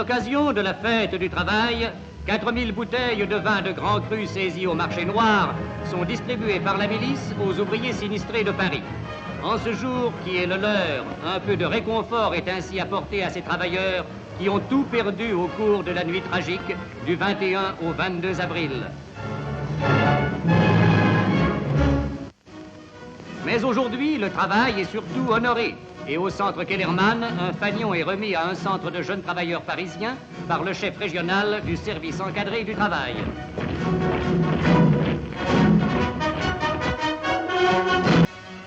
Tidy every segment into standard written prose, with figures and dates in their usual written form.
l'occasion de la fête du travail, 4000 bouteilles de vin de Grand Cru saisies au marché noir sont distribuées par la milice aux ouvriers sinistrés de Paris. En ce jour qui est le leur, un peu de réconfort est ainsi apporté à ces travailleurs qui ont tout perdu au cours de la nuit tragique du 21 au 22 avril. Mais aujourd'hui, le travail est surtout honoré. Et au centre Kellermann, un fanion est remis à un centre de jeunes travailleurs parisiens par le chef régional du service encadré du travail.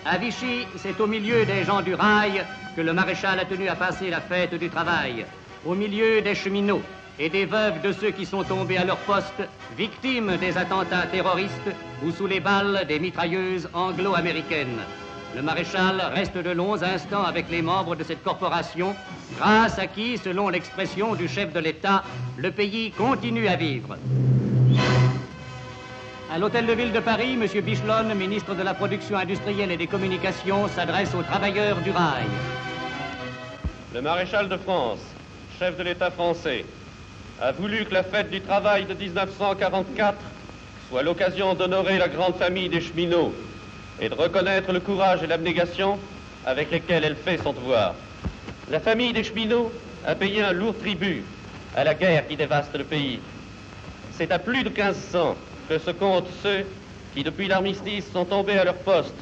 À Vichy, c'est au milieu des gens du rail que le maréchal a tenu à passer la fête du travail, au milieu des cheminots et des veuves de ceux qui sont tombés à leur poste, victimes des attentats terroristes ou sous les balles des mitrailleuses anglo-américaines. Le maréchal reste de longs instants avec les membres de cette corporation, grâce à qui, selon l'expression du chef de l'État, le pays continue à vivre. À l'Hôtel de Ville de Paris, M. Bichelon, ministre de la Production industrielle et des Communications, s'adresse aux travailleurs du rail. Le maréchal de France, chef de l'État français, a voulu que la fête du travail de 1944 soit l'occasion d'honorer la grande famille des cheminots et de reconnaître le courage et l'abnégation avec lesquels elle fait son devoir. La famille des cheminots a payé un lourd tribut à la guerre qui dévaste le pays. C'est à plus de 1500 que se comptent ceux qui, depuis l'armistice, sont tombés à leur poste,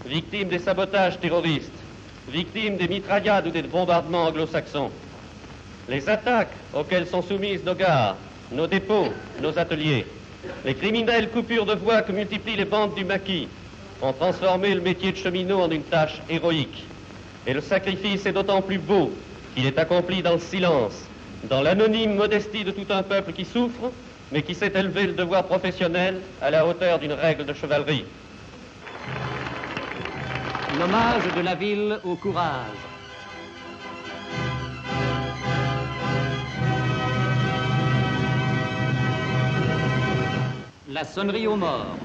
victimes des sabotages terroristes, victimes des mitraillades ou des bombardements anglo-saxons. Les attaques auxquelles sont soumises nos gares, nos dépôts, nos ateliers, les criminelles coupures de voies que multiplient les bandes du maquis, ont transformé le métier de cheminot en une tâche héroïque. Et le sacrifice est d'autant plus beau qu'il est accompli dans le silence, dans l'anonyme modestie de tout un peuple qui souffre, mais qui sait élever le devoir professionnel à la hauteur d'une règle de chevalerie. L'hommage de la ville au courage. La sonnerie aux morts.